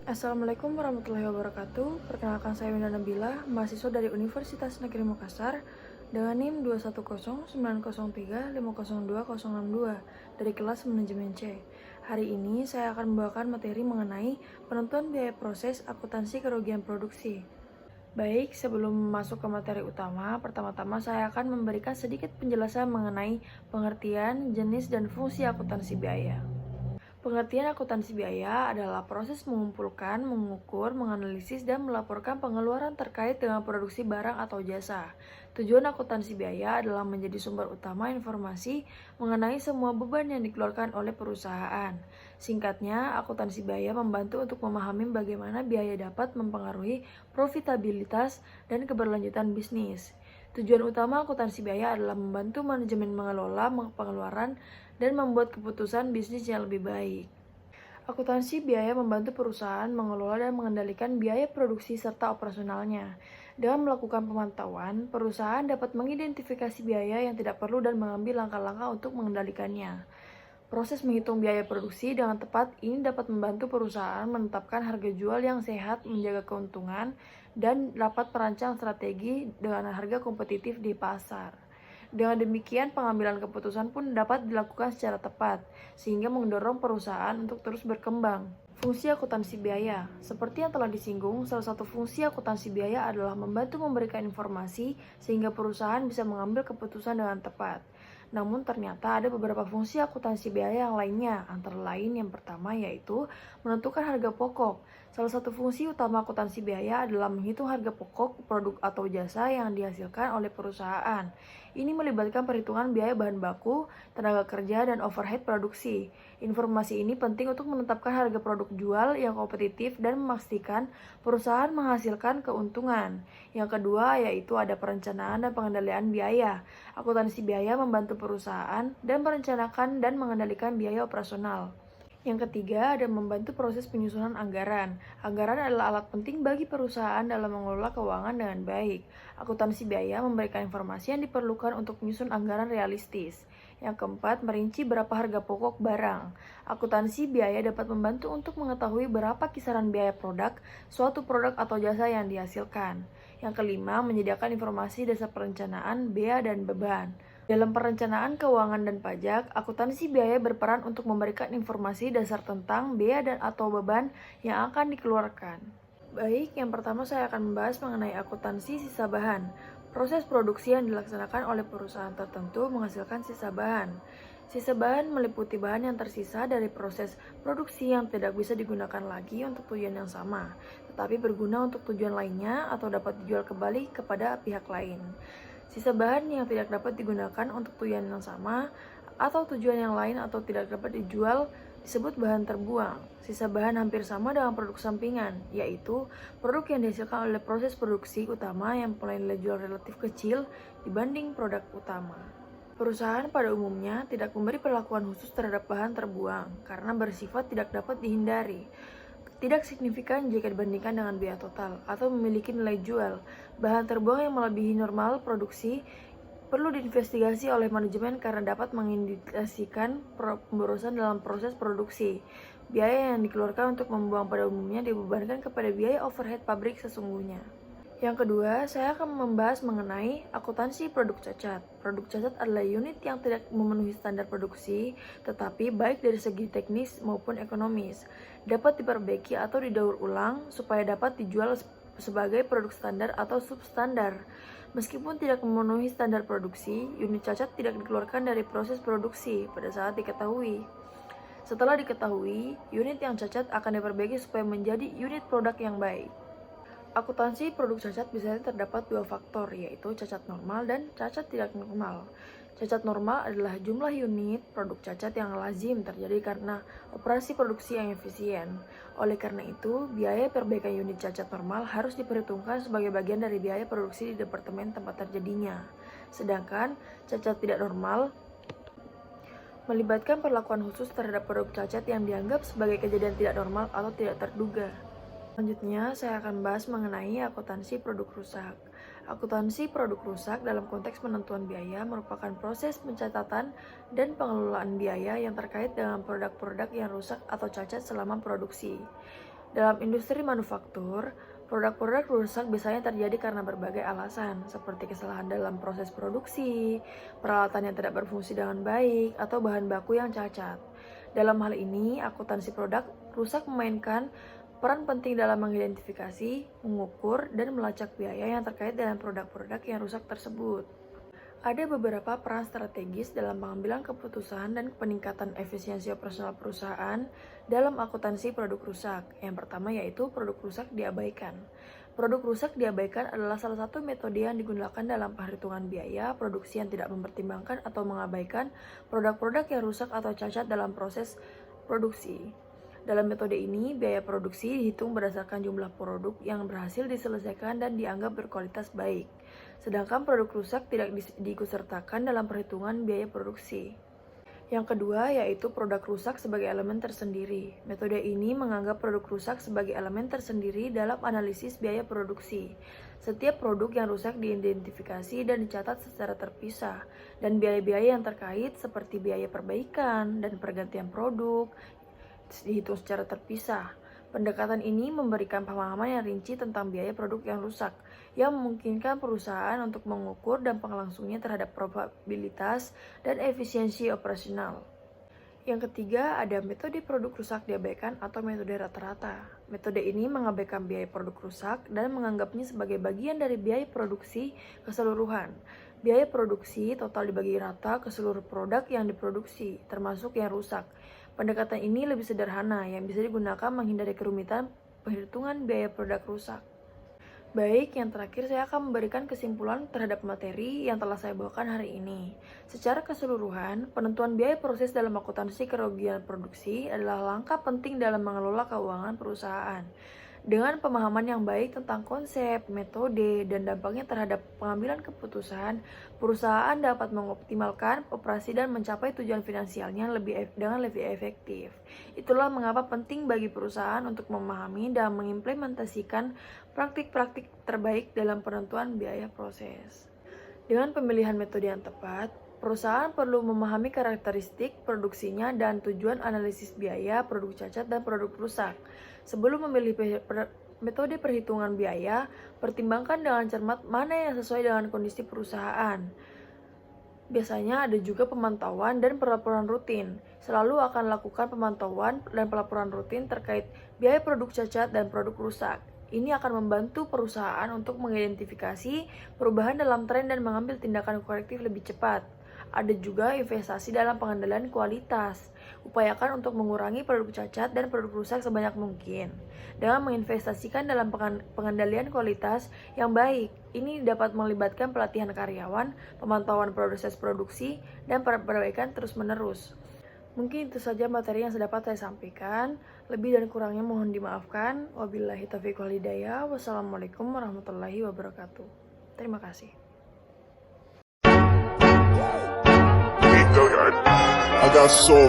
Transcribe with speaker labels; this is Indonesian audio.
Speaker 1: Assalamualaikum warahmatullahi wabarakatuh. Perkenalkan saya Winda Nabila, mahasiswa dari Universitas Negeri Makassar dengan NIM 2109035020062 dari kelas manajemen C. Hari ini saya akan membawakan materi mengenai penentuan biaya proses akuntansi kerugian produksi. Baik, sebelum masuk ke materi utama, pertama-tama saya akan memberikan sedikit penjelasan mengenai pengertian, jenis, dan fungsi akuntansi biaya. Pengertian akuntansi biaya adalah proses mengumpulkan, mengukur, menganalisis, dan melaporkan pengeluaran terkait dengan produksi barang atau jasa. Tujuan akuntansi biaya adalah menjadi sumber utama informasi mengenai semua beban yang dikeluarkan oleh perusahaan. Singkatnya, akuntansi biaya membantu untuk memahami bagaimana biaya dapat mempengaruhi profitabilitas dan keberlanjutan bisnis. Tujuan utama akuntansi biaya adalah membantu manajemen mengelola pengeluaran dan membuat keputusan bisnis yang lebih baik. Akuntansi biaya membantu perusahaan mengelola dan mengendalikan biaya produksi serta operasionalnya. Dengan melakukan pemantauan, perusahaan dapat mengidentifikasi biaya yang tidak perlu dan mengambil langkah-langkah untuk mengendalikannya. Proses menghitung biaya produksi dengan tepat ini dapat membantu perusahaan menetapkan harga jual yang sehat, menjaga keuntungan, dan dapat merancang strategi dengan harga kompetitif di pasar. Dengan demikian, pengambilan keputusan pun dapat dilakukan secara tepat, sehingga mendorong perusahaan untuk terus berkembang. Fungsi akuntansi biaya. Seperti yang telah disinggung, salah satu fungsi akuntansi biaya adalah membantu memberikan informasi sehingga perusahaan bisa mengambil keputusan dengan tepat. Namun ternyata ada beberapa fungsi akuntansi biaya yang lainnya, antara lain yang pertama yaitu menentukan harga pokok. Salah satu fungsi utama akuntansi biaya adalah menghitung harga pokok produk atau jasa yang dihasilkan oleh perusahaan. Ini melibatkan perhitungan biaya bahan baku, tenaga kerja, dan overhead produksi. Informasi ini penting untuk menetapkan harga produk jual yang kompetitif dan memastikan perusahaan menghasilkan keuntungan. Yang kedua yaitu ada perencanaan dan pengendalian biaya. Akuntansi biaya membantu perusahaan dan merencanakan dan mengendalikan biaya operasional. Yang ketiga, ada membantu proses penyusunan anggaran. Anggaran adalah alat penting bagi perusahaan dalam mengelola keuangan dengan baik. Akuntansi biaya memberikan informasi yang diperlukan untuk menyusun anggaran realistis. Yang keempat, merinci berapa harga pokok barang. Akuntansi biaya dapat membantu untuk mengetahui berapa kisaran biaya produk, suatu produk atau jasa yang dihasilkan. Yang kelima, menyediakan informasi dasar perencanaan, bea, dan beban. Dalam perencanaan keuangan dan pajak, akuntansi biaya berperan untuk memberikan informasi dasar tentang bea dan atau beban yang akan dikeluarkan. Baik, yang pertama saya akan membahas mengenai akuntansi sisa bahan. Proses produksi yang dilaksanakan oleh perusahaan tertentu menghasilkan sisa bahan. Sisa bahan meliputi bahan yang tersisa dari proses produksi yang tidak bisa digunakan lagi untuk tujuan yang sama, tetapi berguna untuk tujuan lainnya atau dapat dijual kembali kepada pihak lain. Sisa bahan yang tidak dapat digunakan untuk tujuan yang sama atau tujuan yang lain atau tidak dapat dijual disebut bahan terbuang. Sisa bahan hampir sama dengan produk sampingan, yaitu produk yang dihasilkan oleh proses produksi utama yang mempunyai nilai jual relatif kecil dibanding produk utama. Perusahaan pada umumnya tidak memberi perlakuan khusus terhadap bahan terbuang karena bersifat tidak dapat dihindari. Tidak signifikan jika dibandingkan dengan biaya total atau memiliki nilai jual. Bahan terbuang yang melebihi normal produksi perlu diinvestigasi oleh manajemen karena dapat mengindikasikan pemborosan dalam proses produksi. Biaya yang dikeluarkan untuk membuang pada umumnya dibebankan kepada biaya overhead pabrik sesungguhnya. Yang kedua, saya akan membahas mengenai akuntansi produk cacat. Produk cacat adalah unit yang tidak memenuhi standar produksi, tetapi baik dari segi teknis maupun ekonomis, dapat diperbaiki atau didaur ulang supaya dapat dijual sebagai produk standar atau substandar. Meskipun tidak memenuhi standar produksi, unit cacat tidak dikeluarkan dari proses produksi pada saat diketahui. Setelah diketahui, unit yang cacat akan diperbaiki supaya menjadi unit produk yang baik. Akuntansi produk cacat biasanya terdapat dua faktor, yaitu cacat normal dan cacat tidak normal. Cacat normal adalah jumlah unit produk cacat yang lazim terjadi karena operasi produksi yang efisien. Oleh karena itu, biaya perbaikan unit cacat normal harus diperhitungkan sebagai bagian dari biaya produksi di departemen tempat terjadinya. Sedangkan cacat tidak normal melibatkan perlakuan khusus terhadap produk cacat yang dianggap sebagai kejadian tidak normal atau tidak terduga. Selanjutnya, saya akan bahas mengenai akuntansi produk rusak. Akuntansi produk rusak dalam konteks penentuan biaya merupakan proses pencatatan dan pengelolaan biaya yang terkait dengan produk-produk yang rusak atau cacat selama produksi. Dalam industri manufaktur, produk-produk rusak biasanya terjadi karena berbagai alasan, seperti kesalahan dalam proses produksi, peralatan yang tidak berfungsi dengan baik, atau bahan baku yang cacat. Dalam hal ini, akuntansi produk rusak memainkan peran penting dalam mengidentifikasi, mengukur, dan melacak biaya yang terkait dengan produk-produk yang rusak tersebut. Ada beberapa peran strategis dalam pengambilan keputusan dan peningkatan efisiensi operasional perusahaan dalam akuntansi produk rusak. Yang pertama yaitu produk rusak diabaikan. Produk rusak diabaikan adalah salah satu metode yang digunakan dalam perhitungan biaya produksi yang tidak mempertimbangkan atau mengabaikan produk-produk yang rusak atau cacat dalam proses produksi. Dalam metode ini, biaya produksi dihitung berdasarkan jumlah produk yang berhasil diselesaikan dan dianggap berkualitas baik. Sedangkan produk rusak tidak diikutsertakan dalam perhitungan biaya produksi. Yang kedua yaitu produk rusak sebagai elemen tersendiri. Metode ini menganggap produk rusak sebagai elemen tersendiri dalam analisis biaya produksi. Setiap produk yang rusak diidentifikasi dan dicatat secara terpisah, dan biaya-biaya yang terkait seperti biaya perbaikan dan pergantian produk dihitung secara terpisah. Pendekatan ini memberikan pemahaman yang rinci tentang biaya produk yang rusak, yang memungkinkan perusahaan untuk mengukur dampak langsungnya terhadap probabilitas dan efisiensi operasional. Yang ketiga, ada metode produk rusak diabaikan atau metode rata-rata. Metode ini mengabaikan biaya produk rusak dan menganggapnya sebagai bagian dari biaya produksi keseluruhan. Biaya produksi total dibagi rata ke seluruh produk yang diproduksi, termasuk yang rusak. Pendekatan ini lebih sederhana yang bisa digunakan menghindari kerumitan perhitungan biaya produk rusak. Baik, yang terakhir saya akan memberikan kesimpulan terhadap materi yang telah saya bawakan hari ini. Secara keseluruhan, penentuan biaya proses dalam akuntansi kerugian produksi adalah langkah penting dalam mengelola keuangan perusahaan. Dengan pemahaman yang baik tentang konsep, metode, dan dampaknya terhadap pengambilan keputusan, perusahaan dapat mengoptimalkan operasi dan mencapai tujuan finansialnya dengan lebih efektif. Itulah mengapa penting bagi perusahaan untuk memahami dan mengimplementasikan praktik-praktik terbaik dalam penentuan biaya proses. Dengan pemilihan metode yang tepat, perusahaan perlu memahami karakteristik produksinya dan tujuan analisis biaya, produk cacat, dan produk rusak. Sebelum memilih metode perhitungan biaya, pertimbangkan dengan cermat mana yang sesuai dengan kondisi perusahaan. Biasanya ada juga pemantauan dan pelaporan rutin. Selalu akan lakukan pemantauan dan pelaporan rutin terkait biaya produk cacat dan produk rusak. Ini akan membantu perusahaan untuk mengidentifikasi perubahan dalam tren dan mengambil tindakan korektif lebih cepat. Ada juga investasi dalam pengendalian kualitas. Upayakan untuk mengurangi produk cacat dan produk rusak sebanyak mungkin. Dengan menginvestasikan dalam pengendalian kualitas yang baik, ini dapat melibatkan pelatihan karyawan, pemantauan proses produksi, dan perbaikan terus-menerus. Mungkin itu saja materi yang dapat saya sampaikan. Lebih dan kurangnya mohon dimaafkan. Wabillahi taufiq wal hidayah. Wassalamualaikum warahmatullahi wabarakatuh. Terima kasih.
Speaker 2: I got so